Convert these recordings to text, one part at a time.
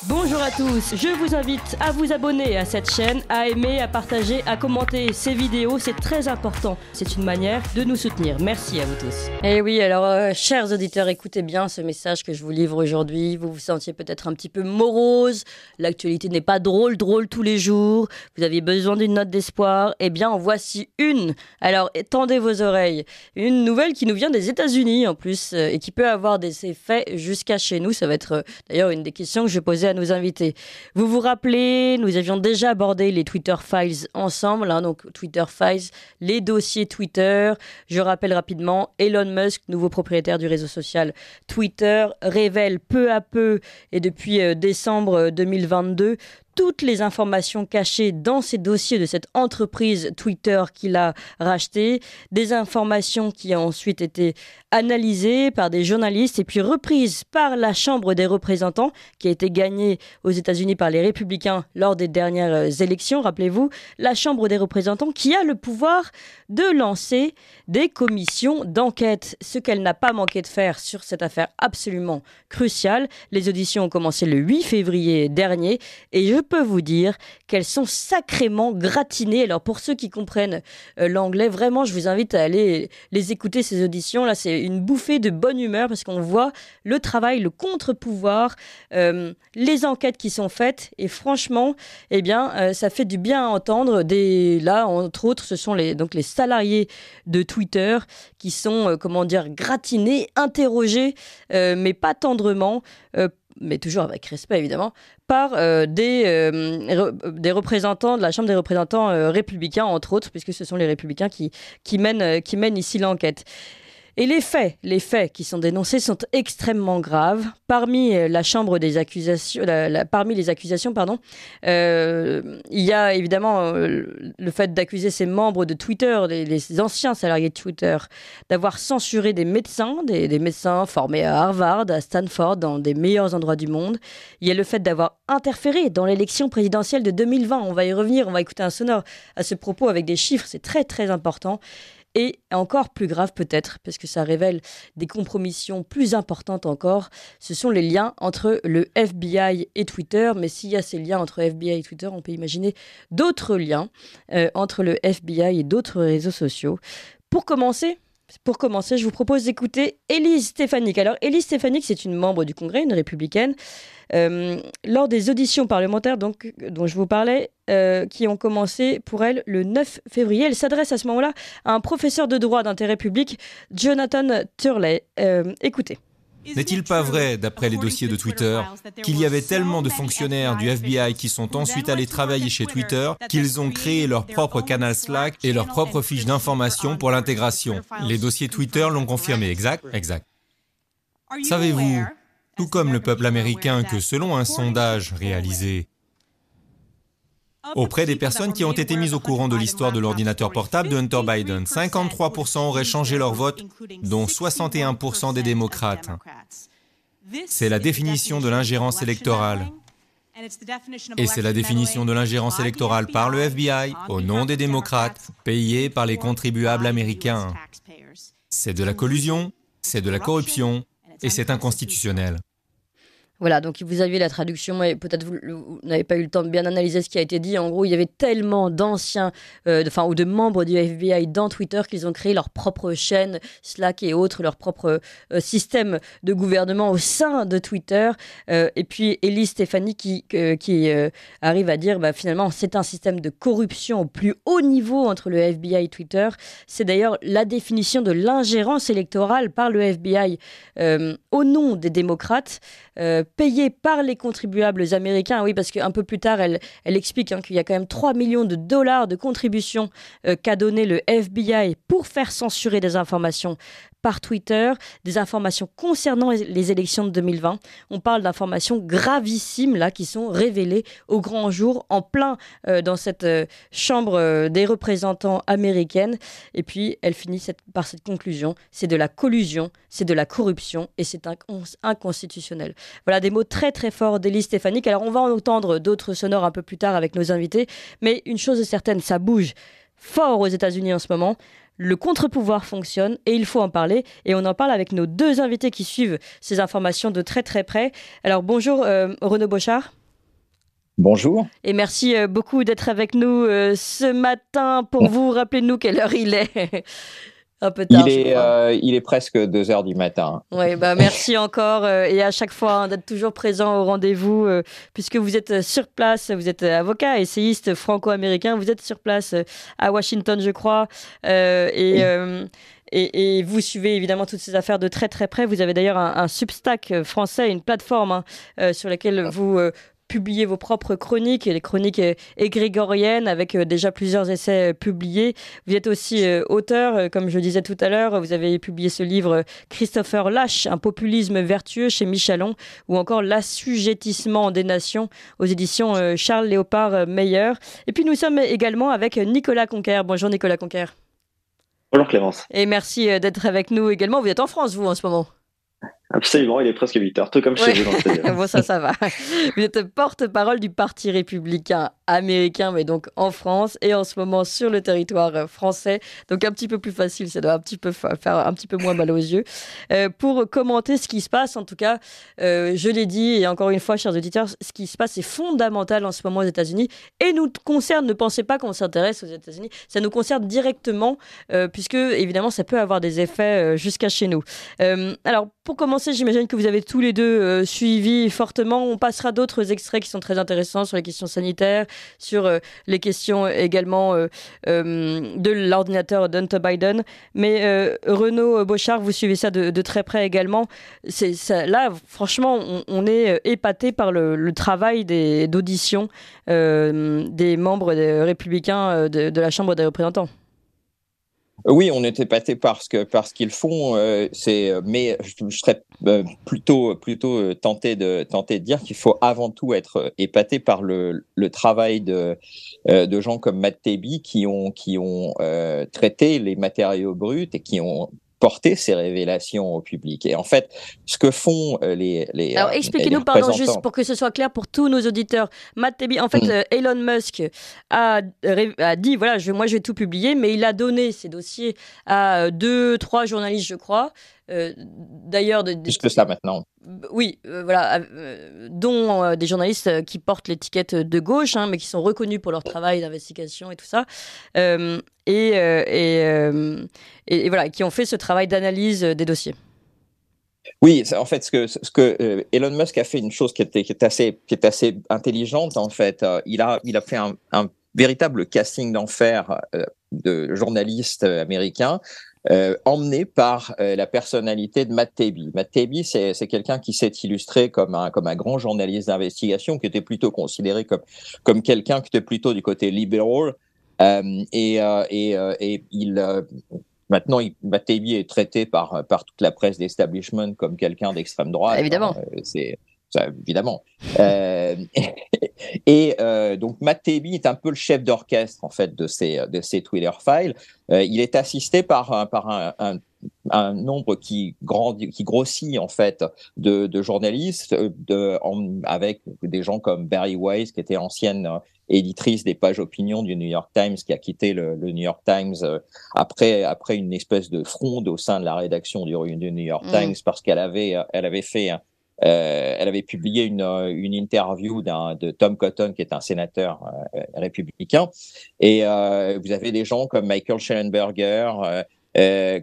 Bonjour à tous, je vous invite à vous abonner à cette chaîne, à aimer, à partager, à commenter ces vidéos, c'est très important. C'est une manière de nous soutenir. Merci à vous tous. Et oui, alors chers auditeurs, écoutez bien ce message que je vous livre aujourd'hui. Vous vous sentiez peut-être un petit peu morose, l'actualité n'est pas drôle tous les jours, vous aviez besoin d'une note d'espoir, eh bien en voici une. Alors tendez vos oreilles, une nouvelle qui nous vient des États-Unis en plus et qui peut avoir des effets jusqu'à chez nous. Ça va être d'ailleurs une des questions que je posais à nos invités. Vous vous rappelez, nous avions déjà abordé les Twitter Files ensemble, donc Twitter Files, les dossiers Twitter. Je rappelle rapidement, Elon Musk, nouveau propriétaire du réseau social Twitter, révèle peu à peu et depuis décembre 2022 toutes les informations cachées dans ces dossiers de cette entreprise Twitter qu'il a rachetée, des informations qui ont ensuite été analysées par des journalistes et puis reprises par la Chambre des représentants qui a été gagnée aux États-Unis par les républicains lors des dernières élections. Rappelez-vous, la Chambre des représentants qui a le pouvoir de lancer des commissions d'enquête, ce qu'elle n'a pas manqué de faire sur cette affaire absolument cruciale. Les auditions ont commencé le 8 février dernier et je peux vous dire qu'elles sont sacrément gratinées. Alors pour ceux qui comprennent l'anglais, vraiment je vous invite à aller les écouter, ces auditions. Là c'est une bouffée de bonne humeur parce qu'on voit le travail, le contre-pouvoir, les enquêtes qui sont faites et franchement ça fait du bien à entendre. Là entre autres ce sont les salariés de Twitter qui sont gratinés, interrogés mais pas tendrement, mais toujours avec respect évidemment, par des représentants de la Chambre des représentants républicains, entre autres, puisque ce sont les républicains qui mènent ici l'enquête. Et les faits qui sont dénoncés sont extrêmement graves. Parmi les accusations, il y a évidemment le fait d'accuser ces membres de Twitter, les anciens salariés de Twitter, d'avoir censuré des médecins, des médecins formés à Harvard, à Stanford, dans des meilleurs endroits du monde. Il y a le fait d'avoir interféré dans l'élection présidentielle de 2020. On va y revenir, on va écouter un sonore à ce propos avec des chiffres, c'est très très important. Et encore plus grave peut-être, parce que ça révèle des compromissions plus importantes encore, ce sont les liens entre le FBI et Twitter. Mais s'il y a ces liens entre FBI et Twitter, on peut imaginer d'autres liens entre le FBI et d'autres réseaux sociaux. Pour commencer, je vous propose d'écouter Elise Stefanik. Alors, Elise Stefanik, c'est une membre du Congrès, une républicaine. Lors des auditions parlementaires dont je vous parlais, qui ont commencé pour elle le 9 février, elle s'adresse à ce moment-là à un professeur de droit d'intérêt public, Jonathan Turley. Écoutez. N'est-il pas vrai, d'après les dossiers de Twitter, qu'il y avait tellement de fonctionnaires du FBI qui sont ensuite allés travailler chez Twitter qu'ils ont créé leur propre canal Slack et leur propre fiche d'information pour l'intégration? Les dossiers Twitter l'ont confirmé, exact? Exact. Savez-vous, tout comme le peuple américain, que selon un sondage réalisé auprès des personnes qui ont été mises au courant de l'histoire de l'ordinateur portable de Hunter Biden, 53% auraient changé leur vote, dont 61% des démocrates. C'est la définition de l'ingérence électorale. Et c'est la définition de l'ingérence électorale par le FBI, au nom des démocrates, payée par les contribuables américains. C'est de la collusion, c'est de la corruption, et c'est inconstitutionnel. Voilà, donc vous aviez la traduction et peut-être vous n'avez pas eu le temps de bien analyser ce qui a été dit. En gros, il y avait tellement d'anciens, ou de membres du FBI dans Twitter qu'ils ont créé leur propre chaîne, Slack et autres, leur propre système de gouvernement au sein de Twitter. Et puis Elise Stefanik qui arrive à dire, finalement, c'est un système de corruption au plus haut niveau entre le FBI et Twitter. C'est d'ailleurs la définition de l'ingérence électorale par le FBI au nom des démocrates. Payé par les contribuables américains. Oui, parce qu'un peu plus tard, elle explique qu'il y a quand même 3 millions de dollars de contributions qu'a donné le FBI pour faire censurer des informations par Twitter, des informations concernant les élections de 2020. On parle d'informations gravissimes là qui sont révélées au grand jour, en plein dans cette chambre des représentants américaine. Et puis elle finit par cette conclusion: c'est de la collusion, c'est de la corruption et c'est inconstitutionnel. Voilà des mots très très forts d'Elise Stefanik. Alors on va en entendre d'autres sonores un peu plus tard avec nos invités, mais une chose est certaine, ça bouge fort aux États-Unis en ce moment. le contre-pouvoir fonctionne et il faut en parler. Et on en parle avec nos deux invités qui suivent ces informations de très très près. Alors bonjour Renaud Bochart. Bonjour. Et merci beaucoup d'être avec nous ce matin pour vous. Rappelez-nous quelle heure il est. Un peu tard, il est presque 2h du matin. Oui, merci encore et à chaque fois d'être toujours présent au rendez-vous puisque vous êtes sur place, vous êtes avocat, essayiste franco-américain, vous êtes sur place à Washington, je crois, et vous suivez évidemment toutes ces affaires de très très près. Vous avez d'ailleurs un Substack français, une plateforme sur laquelle vous publier vos propres chroniques, les chroniques égrégoriennes avec déjà plusieurs essais publiés. Vous êtes aussi auteur, comme je disais tout à l'heure, vous avez publié ce livre Christopher Lasch, un populisme vertueux chez Michalon, ou encore L'assujettissement des nations aux éditions Charles Léopard Meyer. Et puis nous sommes également avec Nicolas Conquer. Bonjour Nicolas Conquer. Bonjour Clémence. Et merci d'être avec nous également. Vous êtes en France, vous, en ce moment? Absolument, il est presque 8h, tout comme chez vous dans le studio. Bon, ça va. Vous êtes porte-parole du Parti républicain américain, mais donc en France et en ce moment sur le territoire français. Donc un petit peu plus facile, ça doit un petit peu faire un petit peu moins mal aux yeux. Pour commenter ce qui se passe, en tout cas, je l'ai dit, et encore une fois, chers auditeurs, ce qui se passe est fondamental en ce moment aux États-Unis et nous concerne. Ne pensez pas qu'on s'intéresse aux États-Unis, ça nous concerne directement, puisque évidemment, ça peut avoir des effets jusqu'à chez nous. Alors, pour commencer, j'imagine que vous avez tous les deux suivi fortement. On passera d'autres extraits qui sont très intéressants sur les questions sanitaires, sur les questions également de l'ordinateur d'Hunter Biden. Mais Renaud Bochart, vous suivez ça de très près également. Là, franchement, on est épaté par le travail d'audition des membres des républicains de la Chambre des représentants. Oui, on est épaté par ce qu'ils font, mais je serais plutôt tenté de dire qu'il faut avant tout être épaté par le travail de gens comme Matt Taibbi qui ont traité les matériaux bruts et qui ont porté ces révélations au public. Et en fait, ce que font les Alors, expliquez-nous, pardon, juste pour que ce soit clair pour tous nos auditeurs. Matt Taibbi, en fait, Elon Musk a dit, voilà, moi je vais tout publier, mais il a donné ces dossiers à 2-3 journalistes, je crois. D'ailleurs, plus que ça maintenant. Oui, voilà, dont des journalistes qui portent l'étiquette de gauche, mais qui sont reconnus pour leur travail d'investigation et tout ça, et voilà, qui ont fait ce travail d'analyse des dossiers. Oui, en fait, ce que Elon Musk a fait une chose qui est assez intelligente en fait. Il a fait un véritable casting d'enfer de journalistes américains. Emmené par la personnalité de Matt Taibbi. Matt Taibbi, c'est quelqu'un qui s'est illustré comme un grand journaliste d'investigation, qui était plutôt considéré comme quelqu'un qui était plutôt du côté libéral. Maintenant, Matt Taibbi est traité par toute la presse d'establishment comme quelqu'un d'extrême droite. Évidemment. Évidemment. Donc Matt Taibbi est un peu le chef d'orchestre en fait de ces Twitter files. Il est assisté par un nombre qui grossit en fait de journalistes, avec des gens comme Barry Weiss qui était ancienne éditrice des pages opinion du New York Times, qui a quitté le New York Times après une espèce de fronde au sein de la rédaction du New York Times parce qu'elle avait publié une interview de Tom Cotton, qui est un sénateur républicain. Et vous avez des gens comme Michael Shellenberger,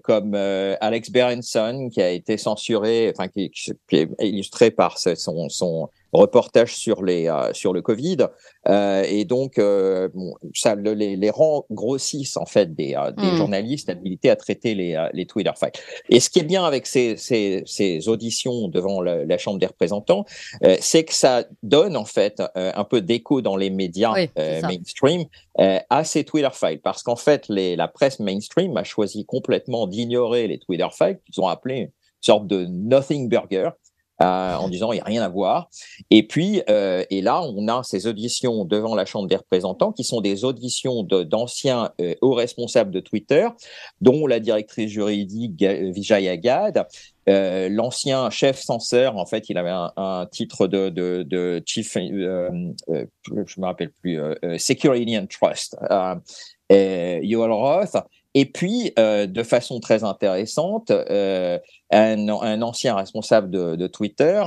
comme Alex Berenson, qui a été censuré, enfin qui est illustré par son reportage sur le Covid, et donc ça les rangs grossissent en fait des journalistes habilités à traiter les Twitter files. Et ce qui est bien avec ces auditions devant la Chambre des représentants, c'est que ça donne en fait un peu d'écho dans les médias mainstream à ces Twitter files, parce qu'en fait la presse mainstream a choisi complètement d'ignorer les Twitter files qu'ils ont appelé une sorte de nothing burger. En disant il n'y a rien à voir. Et puis, et là, on a ces auditions devant la Chambre des représentants qui sont des auditions d'anciens hauts responsables de Twitter, dont la directrice juridique Vijay Agad, l'ancien chef censeur. En fait, il avait un titre de chief, je me rappelle plus, Security and Trust, Yoel Roth, Et puis, de façon très intéressante, un ancien responsable de Twitter,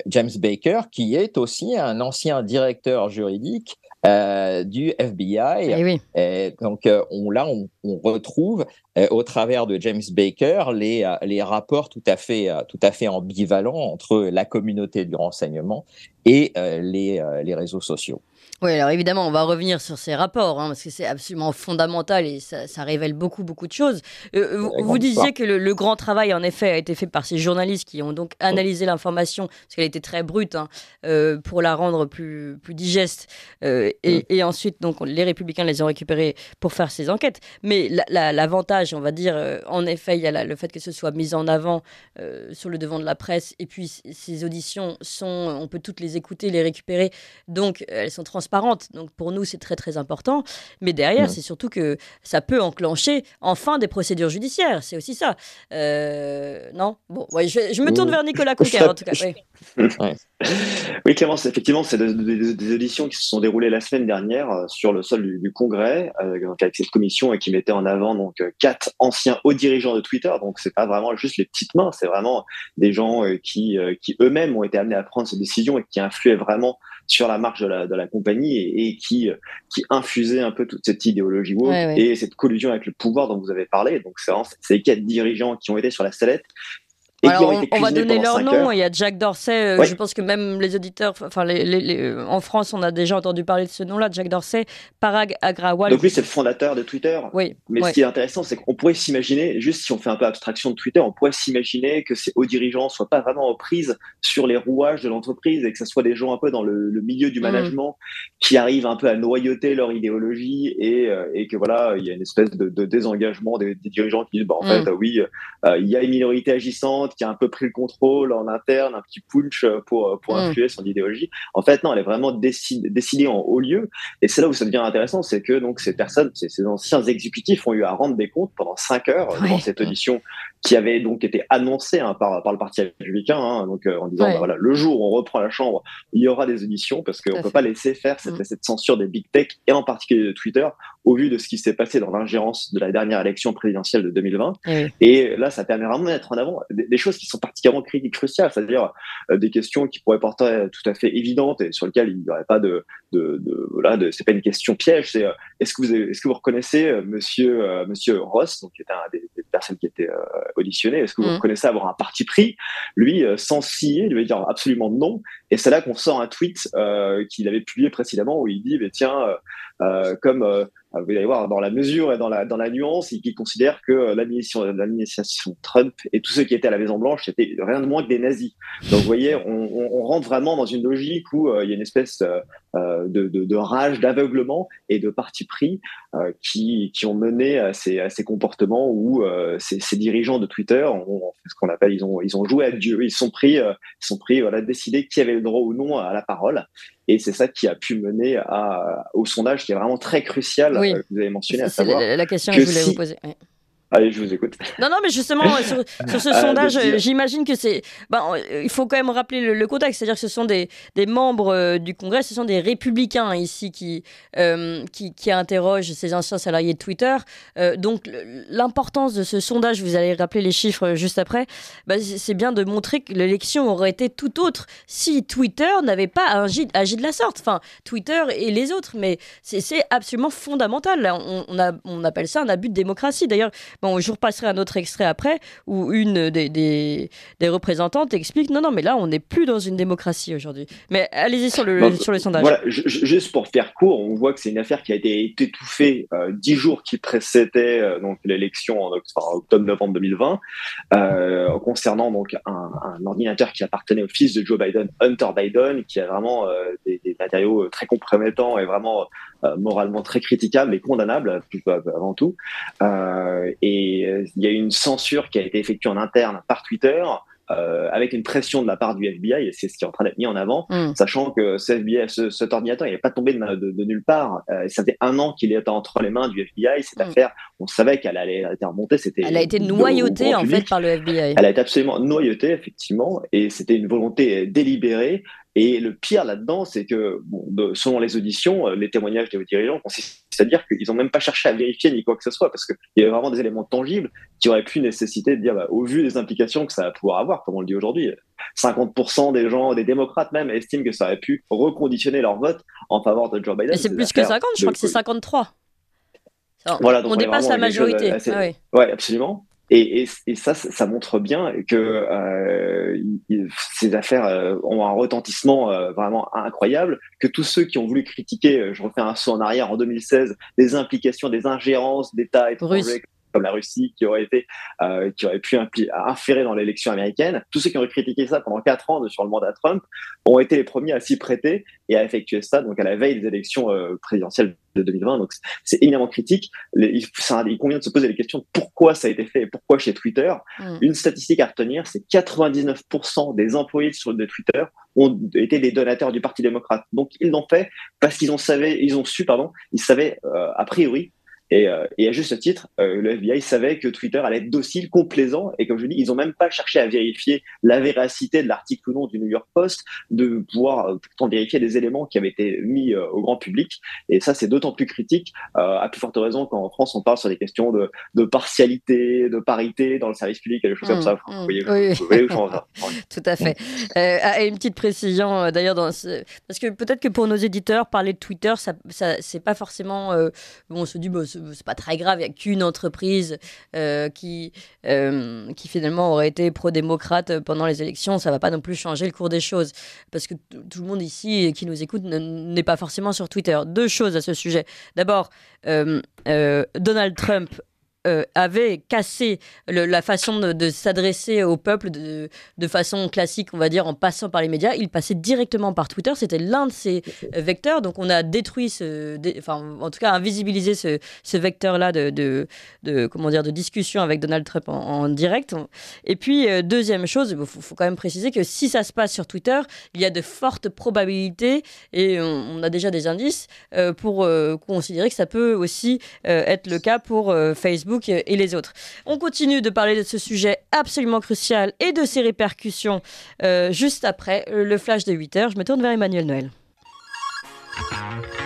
James Baker, qui est aussi un ancien directeur juridique du FBI. Eh oui. Donc, on retrouve au travers de James Baker les rapports tout à fait ambivalents entre la communauté du renseignement et les réseaux sociaux. Oui, alors évidemment, on va revenir sur ces rapports, parce que c'est absolument fondamental et ça révèle beaucoup, beaucoup de choses. Vous disiez que le grand travail, en effet, a été fait par ces journalistes qui ont donc analysé l'information, parce qu'elle était très brute, pour la rendre plus digeste. Et ensuite, donc, les Républicains les ont récupérés pour faire ces enquêtes. Mais l'avantage, on va dire, en effet, il y a le fait que ce soit mis en avant sur le devant de la presse. Et puis, ces auditions on peut toutes les écouter, les récupérer. Donc, elles sont transparentes. Donc pour nous, c'est très très important. Mais derrière, c'est surtout que ça peut enclencher enfin des procédures judiciaires. C'est aussi ça. Non. Bon, ouais, je me tourne vers Nicolas Coquer en tout cas. Oui, Clémence, effectivement, c'est des auditions qui se sont déroulées la semaine dernière sur le sol du Congrès, avec cette commission qui mettait en avant donc 4 anciens hauts dirigeants de Twitter. Donc c'est pas vraiment juste les petites mains, c'est vraiment des gens qui eux-mêmes ont été amenés à prendre ces décisions et qui influaient vraiment sur la marche de la compagnie et qui infusait un peu toute cette idéologie woke et cette collusion avec le pouvoir dont vous avez parlé. Donc c'est vraiment ces 4 dirigeants qui ont été sur la sellette. Alors, on va donner leur nom. Il y a Jack Dorsey. Je pense que même les auditeurs, en France, on a déjà entendu parler de ce nom-là, Jack Dorsey, Parag Agrawal. Donc lui, c'est le fondateur de Twitter. Oui. Mais ce qui est intéressant, c'est qu'on pourrait s'imaginer, juste si on fait un peu abstraction de Twitter, on pourrait s'imaginer que ces hauts dirigeants soient pas vraiment aux prises sur les rouages de l'entreprise et que ce soit des gens un peu dans le milieu du management qui arrivent un peu à noyauter leur idéologie et que voilà, il y a une espèce de désengagement des dirigeants qui disent, en fait, oui, il y a une minorité agissante qui a un peu pris le contrôle en interne, un petit punch pour influer son idéologie. En fait, non, elle est vraiment décidée en haut lieu. Et c'est là où ça devient intéressant, c'est que donc ces personnes, ces anciens exécutifs ont eu à rendre des comptes pendant 5 heures dans cette audition qui avait donc été annoncée par le Parti républicain, donc en disant voilà, le jour où on reprend la Chambre, il y aura des auditions parce qu'on peut pas laisser faire cette censure des big tech et en particulier de Twitter au vu de ce qui s'est passé dans l'ingérence de la dernière élection présidentielle de 2020. Et là, ça permet vraiment de mettre en avant des choses qui sont particulièrement cruciales, c'est-à-dire des questions qui pourraient porter tout à fait évidentes et sur lesquelles il n'y aurait pas c'est pas une question piège, c'est est-ce que vous reconnaissez monsieur Ross, donc qui était des personnes qui étaient auditionnées, est-ce que vous reconnaissez avoir un parti pris? Lui, sans scier, il lui dire absolument non. Et c'est là qu'on sort un tweet qu'il avait publié précédemment où il dit vous allez voir, dans la mesure et dans la nuance, il considère que l'administration Trump et tous ceux qui étaient à la Maison-Blanche, c'était rien de moins que des nazis. Donc, vous voyez, on rentre vraiment dans une logique où il y a une espèce de rage, d'aveuglement et de parti pris qui ont mené à ces comportements où ces dirigeants de Twitter ont fait ce qu'on appelle, ils ont joué à Dieu. Ils sont pris, décider qui avait le droit ou non à la parole. Et c'est ça qui a pu mener au sondage qui est vraiment très crucial, que vous avez mentionné, à savoir la question que je voulais vous poser. Oui. Allez, je vous écoute. Non, mais justement, sur ce sondage, j'imagine que c'est... il faut quand même rappeler le contexte, c'est-à-dire que ce sont des membres du Congrès, ce sont des républicains ici qui interrogent ces anciens salariés de Twitter. Donc, l'importance de ce sondage, vous allez rappeler les chiffres juste après, c'est bien de montrer que l'élection aurait été tout autre si Twitter n'avait pas agi de la sorte. Enfin, Twitter et les autres, mais c'est absolument fondamental. Là, on appelle ça un abus de démocratie. D'ailleurs, je vous repasserai un autre extrait après où une des représentantes explique non, mais là, on n'est plus dans une démocratie aujourd'hui. Mais allez-y sur le sondage. Voilà, juste pour faire court, on voit que c'est une affaire qui a été étouffée 10 jours qui précédaient donc l'élection en octobre-novembre 2020 concernant donc un ordinateur qui appartenait au fils de Joe Biden, Hunter Biden, qui a vraiment des matériaux très compromettants et vraiment moralement très critiquables et condamnables avant tout. Et il y a eu une censure qui a été effectuée en interne par Twitter avec une pression de la part du FBI, et c'est ce qui est en train d'être mis en avant, sachant que cet ordinateur, il n'est pas tombé de nulle part. Ça fait 1 an qu'il était entre les mains du FBI. Cette affaire, on savait qu'elle allait être remontée. Elle a été noyautée en fait par le FBI. Elle a été absolument noyautée, effectivement, et c'était une volonté délibérée. Et le pire là-dedans, c'est que, selon les auditions, les témoignages des dirigeants consistaient c'est-à-dire qu'ils n'ont même pas cherché à vérifier ni quoi que ce soit, parce qu'il y avait vraiment des éléments tangibles qui auraient pu nécessiter de dire, au vu des implications que ça va pouvoir avoir, comme on le dit aujourd'hui, 50% des gens, des démocrates même, estiment que ça aurait pu reconditionner leur vote en faveur de Joe Biden. Mais c'est plus que 50, je crois que c'est 53. Voilà, donc on dépasse la majorité. Ouais, absolument. Et ça montre bien que ces affaires ont un retentissement vraiment incroyable, que tous ceux qui ont voulu critiquer, je refais un saut en arrière en 2016, des implications, des ingérences d'États étrangers comme la Russie qui aurait pu inférer dans l'élection américaine, tous ceux qui ont critiqué ça pendant 4 ans sur le mandat Trump ont été les premiers à s'y prêter et à effectuer ça, donc à la veille des élections présidentielles de 2020. Donc c'est éminemment critique. Il convient de se poser les questions de pourquoi ça a été fait et pourquoi chez Twitter. Une statistique à retenir, c'est 99% des employés de Twitter ont été des donateurs du Parti démocrate. Donc ils l'ont fait parce qu'ils savaient a priori. Et à juste titre, le FBI savait que Twitter allait être docile, complaisant, et comme je dis, ils n'ont même pas cherché à vérifier la véracité de l'article ou non du New York Post, de pouvoir pourtant vérifier des éléments qui avaient été mis au grand public. Et ça, c'est d'autant plus critique, à plus forte raison qu'en France, on parle sur des questions de partialité, de parité dans le service public, et des choses comme ça. Vous voyez où je en Tout à fait. Et une petite précision, d'ailleurs, parce que peut-être que pour nos éditeurs, parler de Twitter, ça c'est pas forcément... on se dit, c'est pas très grave, il n'y a qu'une entreprise qui finalement aurait été pro-démocrate pendant les élections, ça va pas non plus changer le cours des choses, parce que tout le monde ici qui nous écoute n'est pas forcément sur Twitter. 2 choses à ce sujet. D'abord, Donald Trump avait cassé la façon de s'adresser au peuple de façon classique, on va dire, en passant par les médias. Il passait directement par Twitter. C'était l'un de ses vecteurs. Donc, on a détruit en tout cas, invisibilisé ce vecteur-là de discussion avec Donald Trump en direct. Et puis, deuxième chose, il faut quand même préciser que si ça se passe sur Twitter, il y a de fortes probabilités, et on a déjà des indices pour considérer que ça peut aussi être le cas pour Facebook et les autres. On continue de parler de ce sujet absolument crucial et de ses répercussions juste après le flash de 8h. Je me tourne vers Emmanuel Noël.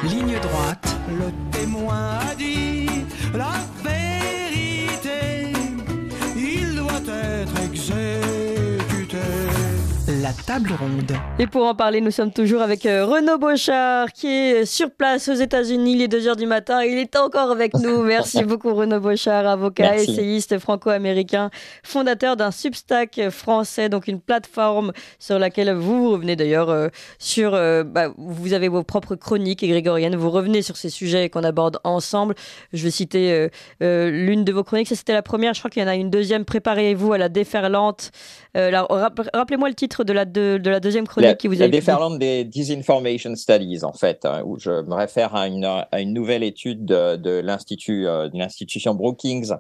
Ligne droite, le témoin a dit la vérité, il doit être exécuté. La table ronde. Et pour en parler, nous sommes toujours avec Renaud Bochart, qui est sur place aux États-Unis, il est 2h du matin, il est encore avec nous. Merci beaucoup Renaud Bochart, avocat, essayiste franco-américain, fondateur d'un Substack français, donc une plateforme sur laquelle vous revenez d'ailleurs vous avez vos propres chroniques grégoriennes, vous revenez sur ces sujets qu'on aborde ensemble. Je vais citer l'une de vos chroniques, ça c'était la première, je crois qu'il y en a une deuxième, préparez-vous à la déferlante. Rappelez-moi le titre de la deuxième chronique qui vous a... La déferlante des Disinformation Studies, en fait, où je me réfère à une nouvelle étude de l'institution Brookings,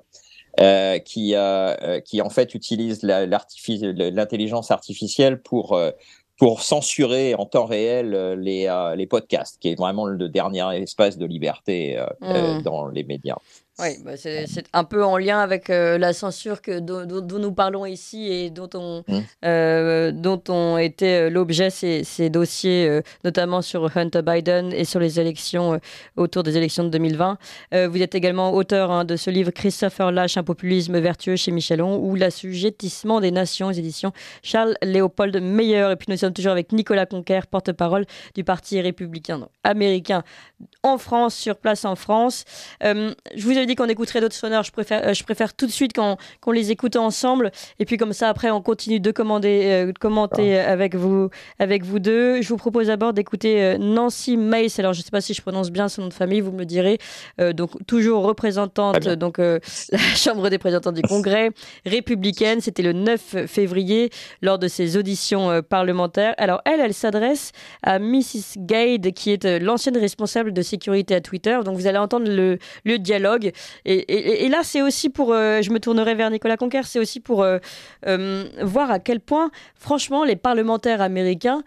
qui en fait utilise l'intelligence artificielle pour censurer en temps réel les podcasts, qui est vraiment le dernier espace de liberté dans les médias. Oui, c'est un peu en lien avec la censure dont nous parlons ici et dont ont été l'objet ces dossiers, notamment sur Hunter Biden et sur les élections, autour des élections de 2020. Vous êtes également auteur de ce livre Christopher Lasch, un populisme vertueux chez Michelon, ou l'assujettissement des nations aux éditions Charles-Léopold Meyer. Et puis nous sommes toujours avec Nicolas Conquer, porte-parole du Parti républicain américain en France, sur place en France. Je vous avais dit qu'on écouterait d'autres sonores, je préfère tout de suite qu'on les écoute ensemble, et puis comme ça après on continue de commenter avec vous deux. Je vous propose d'abord d'écouter Nancy Mace, alors je ne sais pas si je prononce bien son nom de famille, vous me le direz, donc toujours représentante la Chambre des représentants du Congrès, républicaine. C'était le 9 février lors de ses auditions parlementaires. Alors elle s'adresse à Mrs. Gade, qui est l'ancienne responsable de sécurité à Twitter, donc vous allez entendre le dialogue. Et là, c'est aussi pour, je me tournerai vers Nicolas Conquer, c'est aussi pour voir à quel point, franchement, les parlementaires américains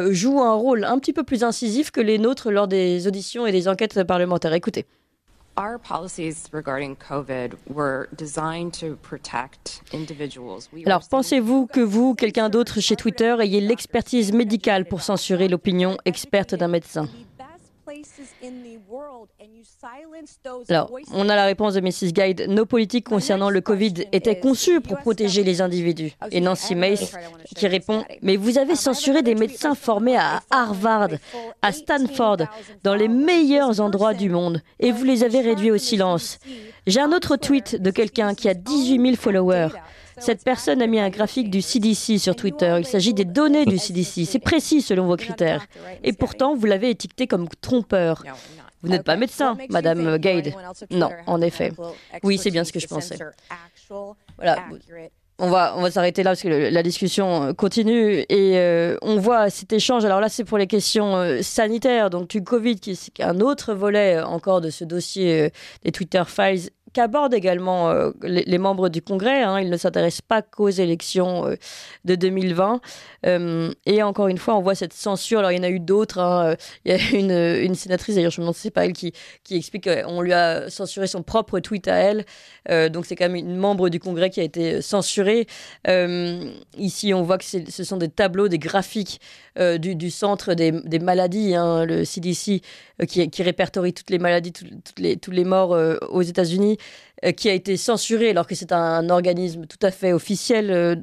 jouent un rôle un petit peu plus incisif que les nôtres lors des auditions et des enquêtes parlementaires. Écoutez. Our policies regarding COVID were designed to protect individuals. Alors, pensez-vous que vous, quelqu'un d'autre chez Twitter, ayez l'expertise médicale pour censurer l'opinion experte d'un médecin? Alors, on a la réponse de Mrs. Guide. Nos politiques concernant le Covid étaient conçues pour protéger les individus. Et Nancy Mace qui répond « Mais vous avez censuré des médecins formés à Harvard, à Stanford, dans les meilleurs endroits du monde, et vous les avez réduits au silence. » J'ai un autre tweet de quelqu'un qui a 18 000 followers. Cette personne a mis un graphique du CDC sur Twitter. Il s'agit des données du CDC. C'est précis selon vos critères. Et pourtant, vous l'avez étiqueté comme trompeur. Vous n'êtes pas médecin, Madame Gade. Non, en effet. Oui, c'est bien ce que je pensais. Voilà. On va s'arrêter là parce que la discussion continue et on voit cet échange. Alors là, c'est pour les questions sanitaires, donc du Covid, qui est un autre volet encore de ce dossier des Twitter Files, qu'abordent également les membres du Congrès. Ils ne s'intéressent pas qu'aux élections de 2020. Et encore une fois, on voit cette censure. Alors, il y en a eu d'autres. Il y a une sénatrice, d'ailleurs, je me demande si c'est pas elle, qui explique qu'on lui a censuré son propre tweet à elle. Donc, c'est quand même une membre du Congrès qui a été censurée. Ici, on voit que ce sont des tableaux, des graphiques du centre des maladies, le CDC, qui répertorie toutes les maladies, tous les morts aux États-Unis, qui a été censuré alors que c'est un organisme tout à fait officiel.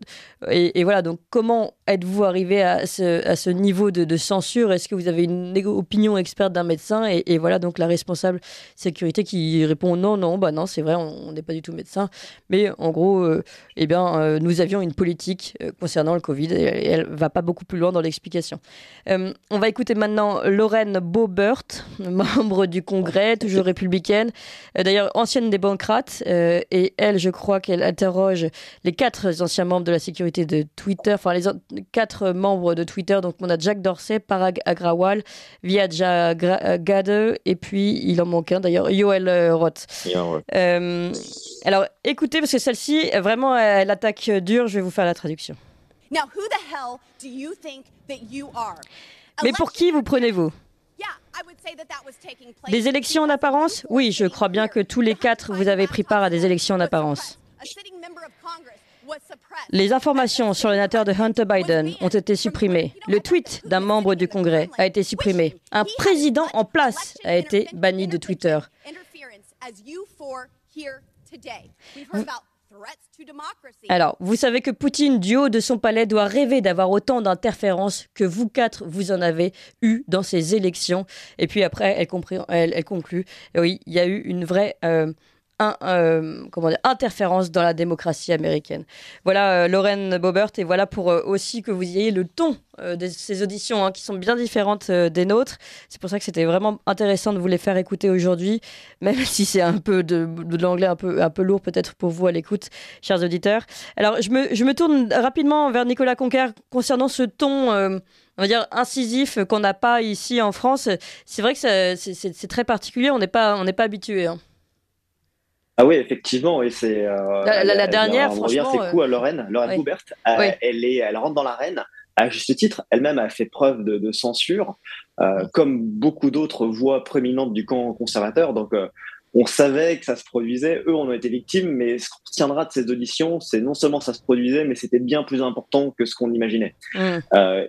Et voilà, donc comment êtes-vous arrivé à ce niveau de censure? Est-ce que vous avez une opinion experte d'un médecin? Et voilà, donc la responsable sécurité qui répond non, c'est vrai, on n'est pas du tout médecin. Mais en gros, nous avions une politique concernant le Covid et elle ne va pas beaucoup plus loin dans l'explication. On va écouter maintenant Lauren Boebert, membre du Congrès, toujours républicaine, d'ailleurs ancienne démocrate. Et elle, je crois qu'elle interroge les 4 anciens membres de la sécurité de Twitter, enfin les 4 membres de Twitter. Donc on a Jack Dorsey, Parag Agrawal, Vijaya Gadde et puis il en manque un d'ailleurs, Yoel Roth. Alors écoutez, parce que celle-ci, vraiment, elle attaque dur, je vais vous faire la traduction. Now, who the hell do you think that you are? Mais pour qui vous prenez-vous? Des élections en apparence? Oui, je crois bien que tous les 4, vous avez pris part à des élections en apparence. Les informations sur le sénateur de Hunter Biden ont été supprimées. Le tweet d'un membre du Congrès a été supprimé. Un président en place a été banni de Twitter. Alors, vous savez que Poutine, du haut de son palais, doit rêver d'avoir autant d'interférences que vous 4, vous en avez eu dans ces élections. Et puis après, elle conclut, oui, il y a eu une vraie interférence dans la démocratie américaine. Voilà Lauren Boebert, et voilà pour aussi que vous ayez le ton de ces auditions qui sont bien différentes des nôtres. C'est pour ça que c'était vraiment intéressant de vous les faire écouter aujourd'hui, même si c'est un peu de l'anglais un peu lourd peut-être pour vous à l'écoute, chers auditeurs. Alors je me tourne rapidement vers Nicolas Conquer concernant ce ton on va dire incisif qu'on n'a pas ici en France. C'est vrai que c'est très particulier, on n'est pas habitué. Ah oui, effectivement, et c'est la dernière, franchement. C'est cool, Lauren Boebert. Elle rentre dans l'arène à juste titre. Elle-même a fait preuve de censure, comme beaucoup d'autres voix proéminentes du camp conservateur. Donc, on savait que ça se produisait. Eux, on en était victimes, mais ce qu'on retiendra de ces auditions, c'est non seulement ça se produisait, mais c'était bien plus important que ce qu'on imaginait.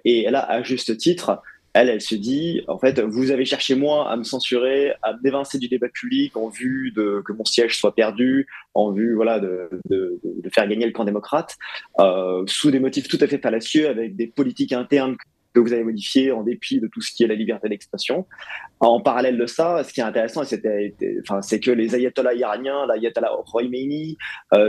Et là, à juste titre, elle se dit, en fait, vous avez cherché moi à me censurer, à me d'évincer du débat public en vue que mon siège soit perdu, en vue de faire gagner le camp démocrate, sous des motifs tout à fait fallacieux, avec des politiques internes que vous avez modifiées en dépit de tout ce qui est la liberté d'expression. En parallèle de ça, ce qui est intéressant, c'est que les ayatollahs iraniens, l'ayatollah Khomeini,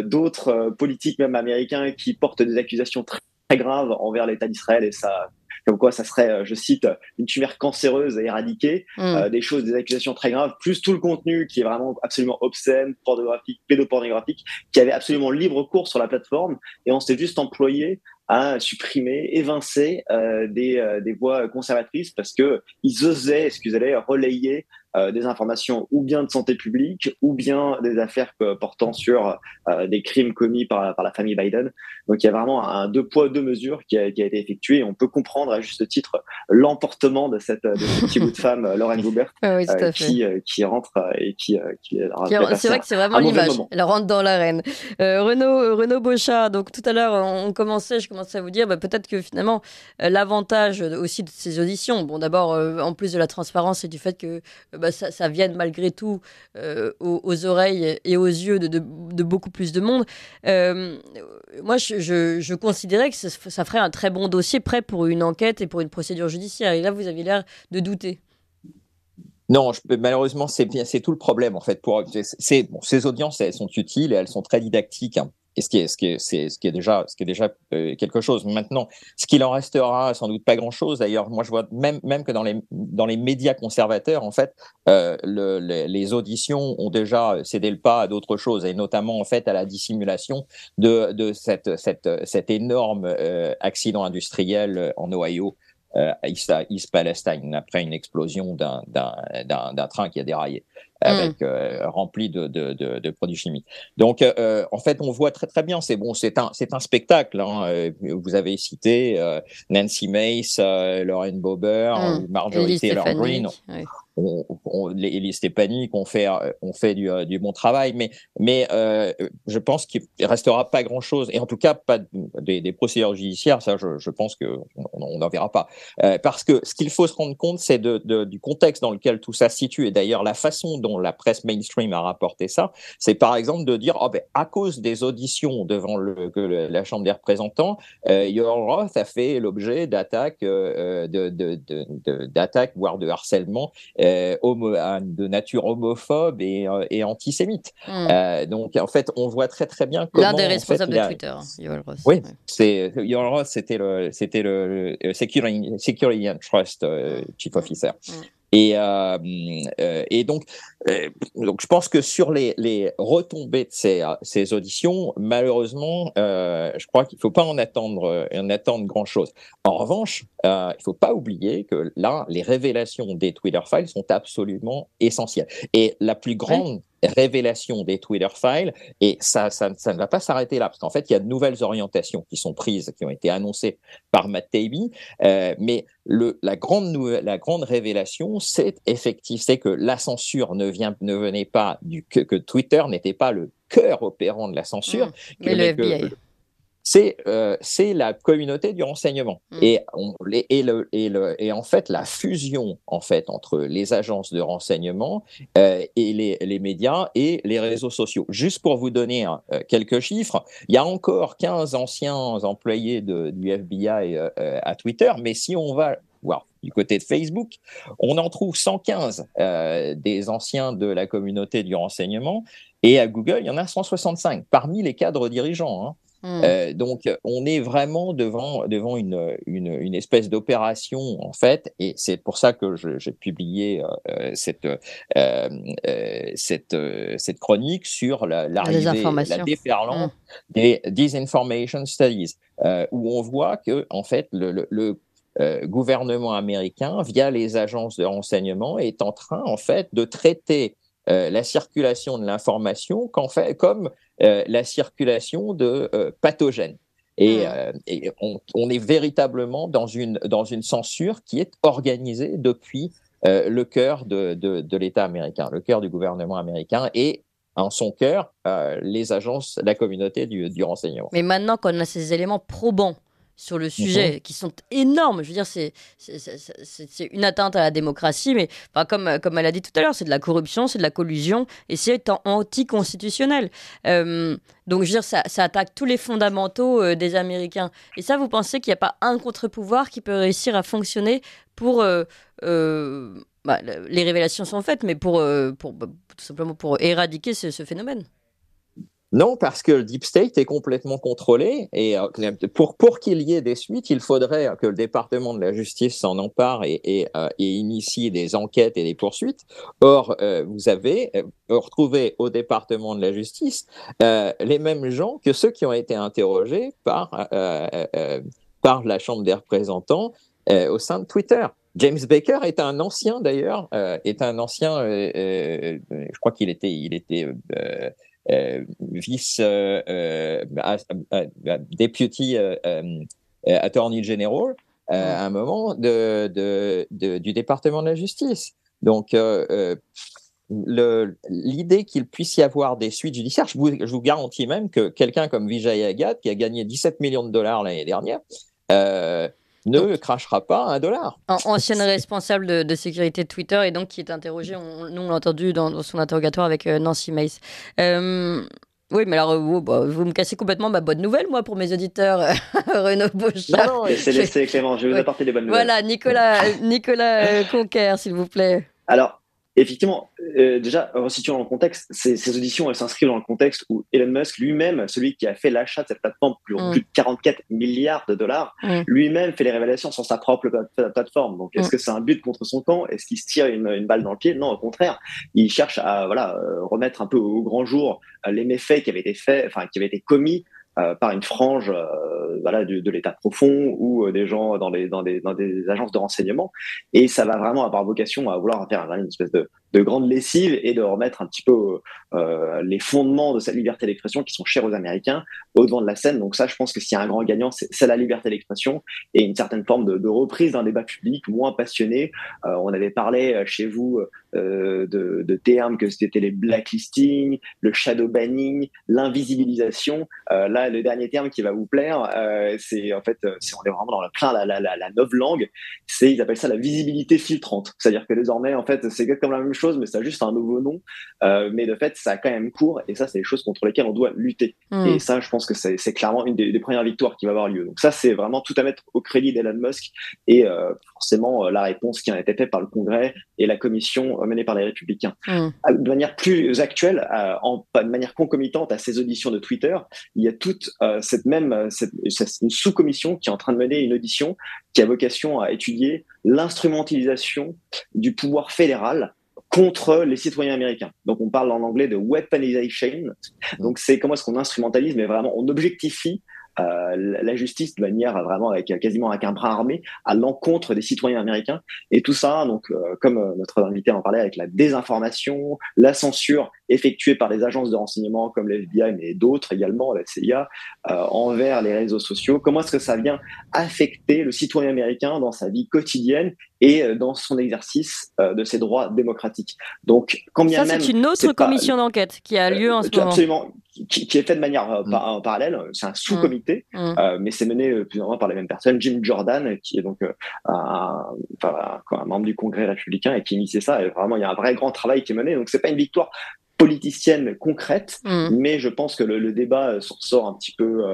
d'autres politiques même américains qui portent des accusations très, très graves envers l'État d'Israël et ça. Comme quoi, ça serait, je cite, une tumeur cancéreuse à éradiquer, des accusations très graves, plus tout le contenu qui est vraiment absolument obscène, pornographique, pédopornographique, qui avait absolument libre cours sur la plateforme, et on s'est juste employé à supprimer, évincer des voix conservatrices parce que ils osaient, relayer des informations ou bien de santé publique ou bien des affaires portant sur des crimes commis par la famille Biden. Donc il y a vraiment un deux poids, deux mesures qui a été effectué et on peut comprendre à juste titre l'emportement de ce petit bout de femme, Lauren Boebert, Oui, tout à fait. qui rentre et qui C'est vrai que c'est vraiment l'image. Elle rentre dans l'arène. Renaud Bochard, donc tout à l'heure, je commençais à vous dire peut-être que finalement, l'avantage aussi de ces auditions, bon d'abord, en plus de la transparence et du fait que ça vienne malgré tout aux oreilles et aux yeux de beaucoup plus de monde, moi je considérais que ça ferait un très bon dossier prêt pour une enquête et pour une procédure judiciaire. Et là, vous avez l'air de douter. Non, malheureusement, c'est tout le problème en fait. Ces audiences, elles sont utiles et elles sont très didactiques. Hein. Et ce qui est déjà quelque chose. Maintenant, ce qu'il en restera, sans doute pas grand-chose. D'ailleurs, moi, je vois même que dans les médias conservateurs, en fait, les auditions ont déjà cédé le pas à d'autres choses, et notamment en fait à la dissimulation de cet énorme accident industriel en Ohio. East Palestine, après une explosion d'un train qui a déraillé avec rempli de produits chimiques. Donc en fait on voit très très bien, c'est un spectacle, hein. Vous avez cité Nancy Mace, Lauren Boebert ou Marjorie Taylor Greene. Oui. Les Stéphaniques ont fait du bon travail, mais je pense qu'il restera pas grand chose, et en tout cas pas des procédures judiciaires. Ça, je pense que on n'en verra pas, parce que ce qu'il faut se rendre compte, c'est du contexte dans lequel tout ça se situe. Et d'ailleurs, la façon dont la presse mainstream a rapporté ça, c'est par exemple de dire à cause des auditions devant la Chambre des représentants, Yoel Roth a fait l'objet d'attaques, d'attaques voire de harcèlement de nature homophobe et antisémite. Donc en fait, on voit très très bien comment l'un des responsables de Twitter, Yoel Roth. Oui, Yoel Roth, c'était le Security and Trust Chief Officer. Et donc je pense que sur les retombées de ces auditions, malheureusement, je crois qu'il ne faut pas en attendre grand-chose. En revanche, il ne faut pas oublier que là, les révélations des Twitter Files sont absolument essentielles. Et la plus grande révélation des Twitter Files, et ça ne va pas s'arrêter là, parce qu'en fait, il y a de nouvelles orientations qui sont prises, qui ont été annoncées par Matt Taibbi, mais la grande révélation, c'est que la censure ne venait pas que Twitter n'était pas le cœur opérant de la censure, mais le FBI. C'est la communauté du renseignement. Et en fait, la fusion en fait entre les agences de renseignement et les médias et les réseaux sociaux. Juste pour vous donner quelques chiffres, il y a encore 15 anciens employés du FBI à Twitter, mais si on va voir du côté de Facebook, on en trouve 115 des anciens de la communauté du renseignement, et à Google, il y en a 165 parmi les cadres dirigeants, hein. Donc, on est vraiment devant une espèce d'opération en fait, et c'est pour ça que j'ai publié cette chronique sur l'arrivée, la déferlante des Disinformation Studies, où on voit que en fait le gouvernement américain, via les agences de renseignement, est en train en fait de traiter la circulation de l'information comme la circulation de pathogènes. Et on est véritablement dans une censure qui est organisée depuis le cœur de l'État américain, le cœur du gouvernement américain, et en son cœur, les agences, la communauté du renseignement. Mais maintenant qu'on a ces éléments probants sur le sujet, qui sont énormes. Je veux dire, c'est une atteinte à la démocratie, mais comme elle a dit tout à l'heure, c'est de la corruption, c'est de la collusion, et c'est anticonstitutionnel. Donc, je veux dire, ça attaque tous les fondamentaux des Américains. Et ça, vous pensez qu'il n'y a pas un contre-pouvoir qui peut réussir à fonctionner pour... les révélations sont faites, mais tout simplement pour éradiquer ce phénomène? Non, parce que le Deep State est complètement contrôlé, et pour qu'il y ait des suites, il faudrait que le département de la justice s'en empare et initie des enquêtes et des poursuites. Or, vous avez retrouvé au département de la justice les mêmes gens que ceux qui ont été interrogés par la Chambre des représentants au sein de Twitter. James Baker est un ancien d'ailleurs, je crois qu'il était vice deputy attorney general à un moment du département de la justice. Donc l'idée qu'il puisse y avoir des suites judiciaires, je vous garantis même que quelqu'un comme Vijay Agarwal, qui a gagné 17 millions de dollars l'année dernière, ne crachera pas $1. Ancienne responsable de sécurité de Twitter et donc qui est interrogée, nous on l'a entendu dans son interrogatoire avec Nancy Mace. Oui, mais alors vous me cassez complètement ma bonne nouvelle, moi, pour mes auditeurs, Renaud Bochart. Non, laissez Clément, je vais vous apporter des bonnes nouvelles. Voilà, Nicolas Conquer, s'il vous plaît. Alors, effectivement, déjà, resituons dans le contexte, ces auditions, elles s'inscrivent dans le contexte où Elon Musk lui-même, celui qui a fait l'achat de cette plateforme pour plus de 44 milliards de dollars, lui-même fait les révélations sur sa propre plateforme. Donc, est-ce que c'est un but contre son camp? Est-ce qu'il se tire une balle dans le pied? Non, au contraire. Il cherche à remettre un peu au grand jour les méfaits qui avaient été commis par une frange de l'État profond ou des gens dans des agences de renseignement, et ça va vraiment avoir vocation à vouloir faire une espèce de grande lessive et de remettre un petit peu les fondements de cette liberté d'expression qui sont chers aux Américains au devant de la scène. Donc ça, je pense que s'il y a un grand gagnant, c'est la liberté d'expression et une certaine forme de reprise d'un débat public moins passionné. On avait parlé chez vous de termes que c'était les blacklisting, le shadow banning, l'invisibilisation. Là, le dernier terme qui va vous plaire, on est vraiment dans la novlangue. Ils appellent ça la visibilité filtrante. C'est-à-dire que désormais, en fait, c'est exactement la même chose, mais ça a juste un nouveau nom. Mais de fait, ça a quand même cours, et ça, c'est des choses contre lesquelles on doit lutter. Et ça, je pense que c'est clairement une des premières victoires qui va avoir lieu. Donc ça, c'est vraiment tout à mettre au crédit d'Elon Musk et forcément la réponse qui a été faite par le Congrès et la commission menée par les Républicains. De manière plus actuelle, de manière concomitante à ces auditions de Twitter, il y a toute une sous-commission qui est en train de mener une audition qui a vocation à étudier l'instrumentalisation du pouvoir fédéral contre les citoyens américains. Donc, on parle en anglais de weaponization. Donc, c'est comment est-ce qu'on instrumentalise, mais vraiment, on objectifie la justice de manière vraiment quasiment avec un bras armé à l'encontre des citoyens américains. Et tout ça, donc, comme notre invité en parlait, avec la désinformation, la censure effectuée par des agences de renseignement comme l'FBI, mais d'autres également, la CIA, envers les réseaux sociaux. Comment est-ce que ça vient affecter le citoyen américain dans sa vie quotidienne et dans son exercice de ses droits démocratiques. Donc, ça, c'est une autre commission d'enquête qui a lieu en ce moment. Absolument, qui est faite de manière parallèle. C'est un sous-comité, mais c'est mené plus ou moins par les mêmes personnes. Jim Jordan, qui est donc un membre du Congrès républicain et qui initie ça. Et vraiment, il y a un vrai grand travail qui est mené. Donc, c'est pas une victoire politicienne concrète, mais je pense que le débat sort un petit peu,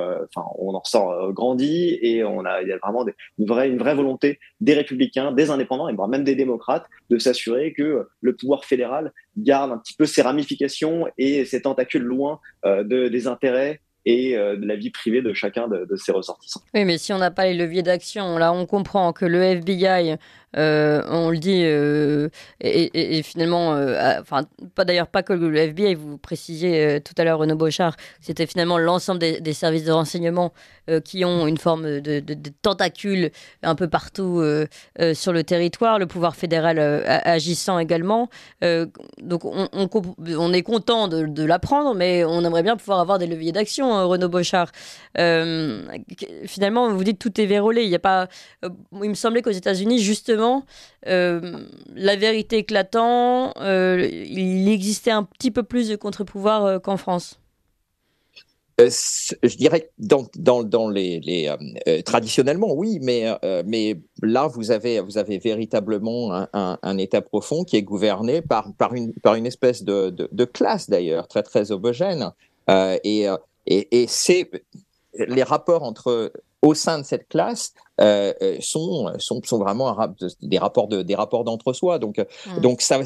on en sort grandi, et il y a vraiment une vraie volonté des républicains, des indépendants et même des démocrates de s'assurer que le pouvoir fédéral garde un petit peu ses ramifications et ses tentacules loin des intérêts et de la vie privée de chacun de ses ressortissants. Oui, mais si on n'a pas les leviers d'action, là on comprend que le FBI, on le dit, et finalement, pas que le FBI, vous précisiez tout à l'heure, Renaud Bochart, c'était finalement l'ensemble des services de renseignement qui ont une forme de tentacule un peu partout sur le territoire, le pouvoir fédéral agissant également. Donc on est content de l'apprendre, mais on aimerait bien pouvoir avoir des leviers d'action, Renaud Bochart. Finalement, vous dites tout est vérolé. Il y a pas. Il me semblait qu'aux États-Unis, justement, la vérité éclatant, il existait un petit peu plus de contre-pouvoir qu'en France. Je dirais dans les traditionnellement oui, mais là vous avez véritablement un État profond qui est gouverné par une espèce de classe d'ailleurs très très homogène, et c'est les rapports au sein de cette classe sont vraiment des rapports d'entre-soi. Donc ça,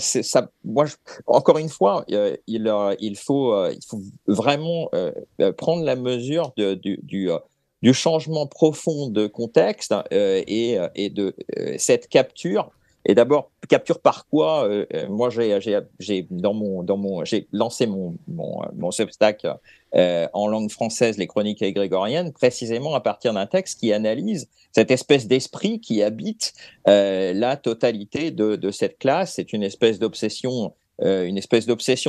moi, encore une fois, il faut vraiment prendre la mesure du changement profond de contexte et de cette capture Et d'abord, capture par quoi? Moi, j'ai lancé mon Substack en langue française, les chroniques grégoriennes, précisément à partir d'un texte qui analyse cette espèce d'esprit qui habite la totalité de cette classe. C'est une espèce d'obsession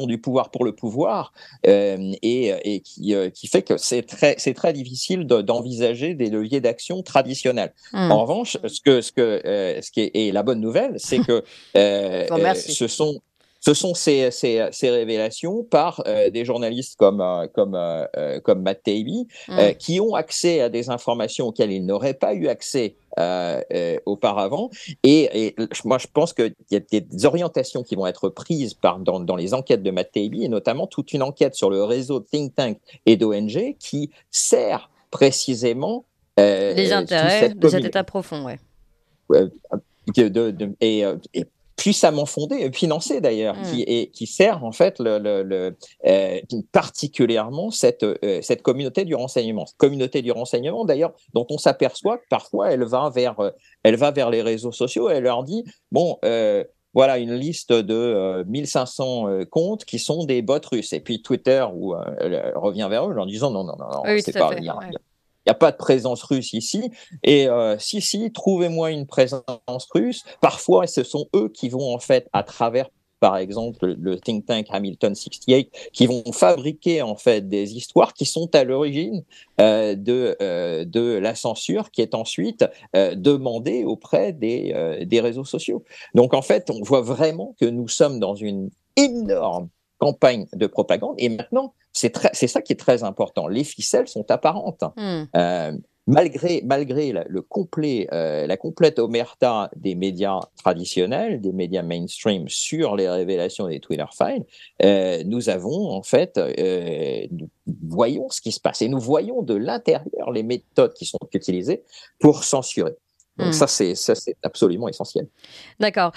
du pouvoir pour le pouvoir, et qui fait que c'est très difficile d'envisager des leviers d'action traditionnels. En revanche, ce qui est la bonne nouvelle, c'est que ce sont ces révélations par des journalistes comme Matt Taibbi, qui ont accès à des informations auxquelles ils n'auraient pas eu accès auparavant. Et moi, je pense qu'il y a des orientations qui vont être prises dans les enquêtes de Matt Taibbi, et notamment toute une enquête sur le réseau de think tank et d'ONG qui sert précisément les intérêts de cet État profond, et puissamment fondé, financé d'ailleurs, qui sert en fait particulièrement cette communauté du renseignement. Cette communauté du renseignement, d'ailleurs, dont on s'aperçoit que parfois elle va vers les réseaux sociaux et elle leur dit voilà une liste de 1500 comptes qui sont des bots russes. Et puis Twitter revient vers eux en disant non, oui, c'est pas. Il n'y a pas de présence russe ici. Et si, trouvez-moi une présence russe. Parfois, ce sont eux qui vont, en fait, à travers, par exemple, le think tank Hamilton 68, qui vont fabriquer, en fait, des histoires qui sont à l'origine de la censure qui est ensuite demandée auprès des réseaux sociaux. Donc, en fait, on voit vraiment que nous sommes dans une énorme campagne de propagande. Et maintenant, c'est ça qui est très important. Les ficelles sont apparentes. Malgré la complète omerta des médias traditionnels, des médias mainstream sur les révélations des Twitter files, nous avons en fait, nous voyons ce qui se passe et nous voyons de l'intérieur les méthodes qui sont utilisées pour censurer. Donc ça c'est absolument essentiel. D'accord.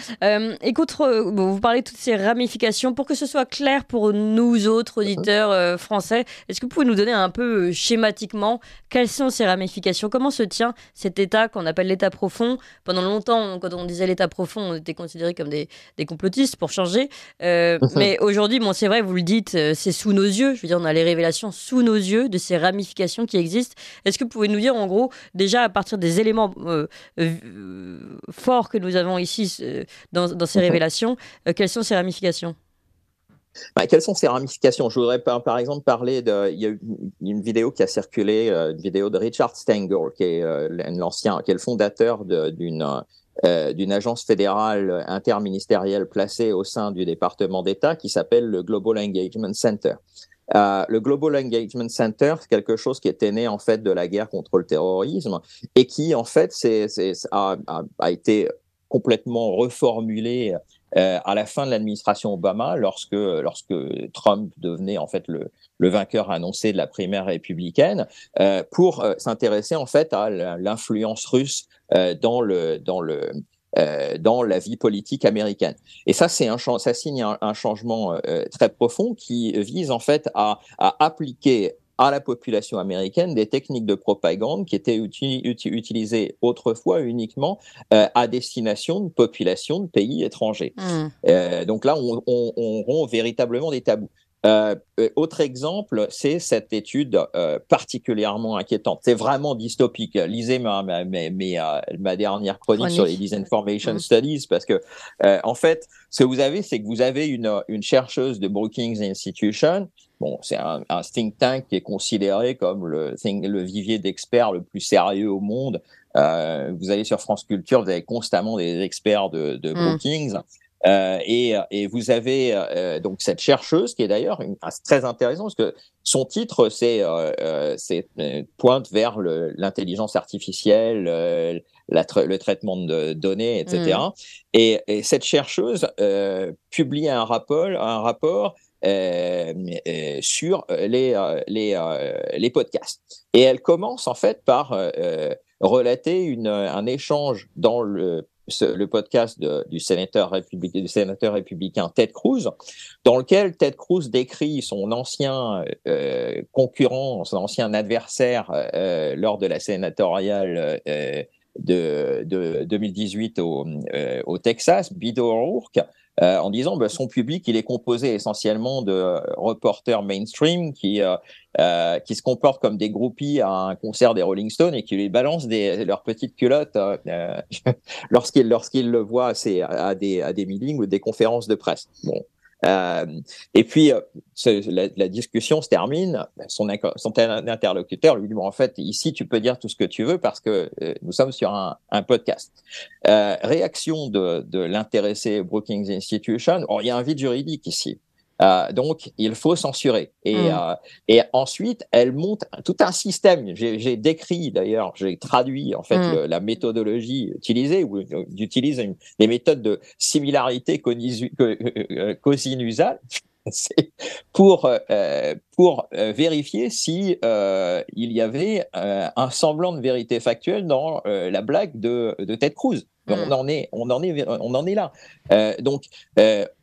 Écoute, vous parlez de toutes ces ramifications. Pour que ce soit clair pour nous autres auditeurs français, est-ce que vous pouvez nous donner un peu schématiquement quelles sont ces ramifications? Comment se tient cet État qu'on appelle l'État profond? Pendant longtemps, quand on disait l'État profond, on était considérés comme des complotistes, pour changer. Mais aujourd'hui, c'est vrai, vous le dites, c'est sous nos yeux. Je veux dire, on a les révélations sous nos yeux de ces ramifications qui existent. Est-ce que vous pouvez nous dire, en gros, déjà à partir des éléments forts que nous avons ici dans ces révélations, quelles sont ces ramifications? Quelles sont ces ramifications? Je voudrais par exemple parler il y a une vidéo qui a circulé, une vidéo de Richard Stengel, qui est le fondateur d'une agence fédérale interministérielle placée au sein du département d'État qui s'appelle le Global Engagement Center. Le Global Engagement Center, c'est quelque chose qui était né en fait de la guerre contre le terrorisme et qui en fait a été complètement reformulé à la fin de l'administration Obama, lorsque Trump devenait en fait le vainqueur annoncé de la primaire républicaine, pour s'intéresser en fait à l'influence russe dans la vie politique américaine. Et ça, ça signe un changement très profond qui vise en fait à appliquer à la population américaine des techniques de propagande qui étaient utilisées autrefois uniquement à destination de populations de pays étrangers. Donc là, on rompt véritablement des tabous. Autre exemple, c'est cette étude particulièrement inquiétante. C'est vraiment dystopique. Lisez ma dernière chronique sur les Disinformation Studies, parce que en fait, ce que vous avez, c'est que vous avez une chercheuse de Brookings Institution. Bon, c'est un think tank qui est considéré comme le vivier d'experts le plus sérieux au monde. Vous allez sur France Culture, vous avez constamment des experts de Brookings. Et vous avez donc cette chercheuse qui est d'ailleurs très intéressant parce que son titre c'est pointe vers l'intelligence artificielle, le traitement de données, etc. Et cette chercheuse publie un rapport sur les podcasts. Et elle commence en fait par relater un échange dans le podcast du sénateur républicain Ted Cruz, dans lequel Ted Cruz décrit son ancien concurrent, son ancien adversaire lors de la sénatoriale de 2018 au Texas, Beto O'Rourke, en disant son public, il est composé essentiellement de reporters mainstream qui se comportent comme des groupies à un concert des Rolling Stones et qui lui balancent leurs petites culottes lorsqu'ils le voient à des meetings ou des conférences de presse. Bon. Et puis la discussion se termine. Son interlocuteur lui dit en fait ici tu peux dire tout ce que tu veux parce que nous sommes sur un podcast. Réaction de l'intéressé Brookings Institution. Il y a un vide juridique ici. Donc, il faut censurer. Et ensuite, elle monte tout un système. J'ai décrit, d'ailleurs, j'ai traduit en fait la méthodologie utilisée, où j'utilise des méthodes de similarité cosinusale pour vérifier si il y avait un semblant de vérité factuelle dans la blague de Ted Cruz. On en est là.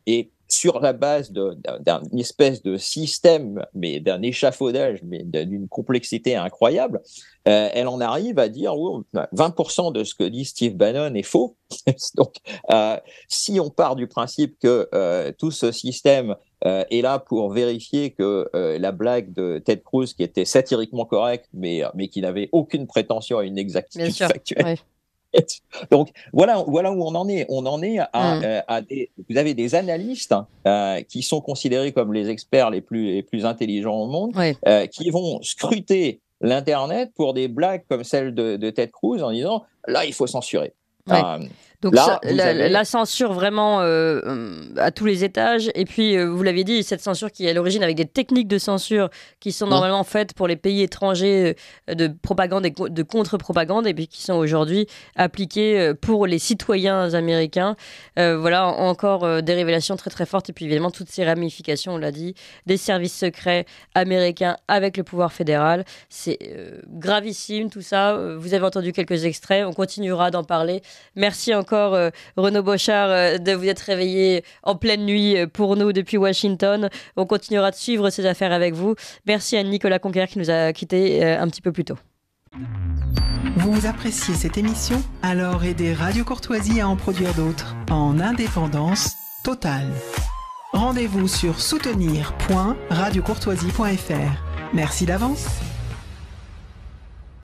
Et sur la base d'une espèce de système, mais d'un échafaudage, mais d'une complexité incroyable, elle en arrive à dire 20% de ce que dit Steve Bannon est faux. Donc, si on part du principe que tout ce système est là pour vérifier que la blague de Ted Cruz, qui était satiriquement correcte, mais qui n'avait aucune prétention à une exactitude factuelle. Ouais. Donc voilà où on en est. On en est vous avez des analystes qui sont considérés comme les experts les plus intelligents au monde, qui vont scruter l'internet pour des blagues comme celle de Ted Cruz en disant là il faut censurer. Donc la censure vraiment à tous les étages. Et puis, vous l'avez dit, cette censure qui est à l'origine avec des techniques de censure qui sont normalement faites pour les pays étrangers de propagande et de contre-propagande, et puis qui sont aujourd'hui appliquées pour les citoyens américains. Voilà, encore des révélations très très fortes. Et puis évidemment, toutes ces ramifications, on l'a dit, des services secrets américains avec le pouvoir fédéral. C'est gravissime tout ça. Vous avez entendu quelques extraits. On continuera d'en parler. Merci encore Renaud Bochart de vous être réveillé en pleine nuit pour nous depuis Washington. On continuera de suivre ces affaires avec vous. Merci à Nicolas Conquer qui nous a quittés un petit peu plus tôt. Vous appréciez cette émission? Alors aidez Radio Courtoisie à en produire d'autres en indépendance totale. Rendez-vous sur soutenir.radiocourtoisie.fr. Merci d'avance.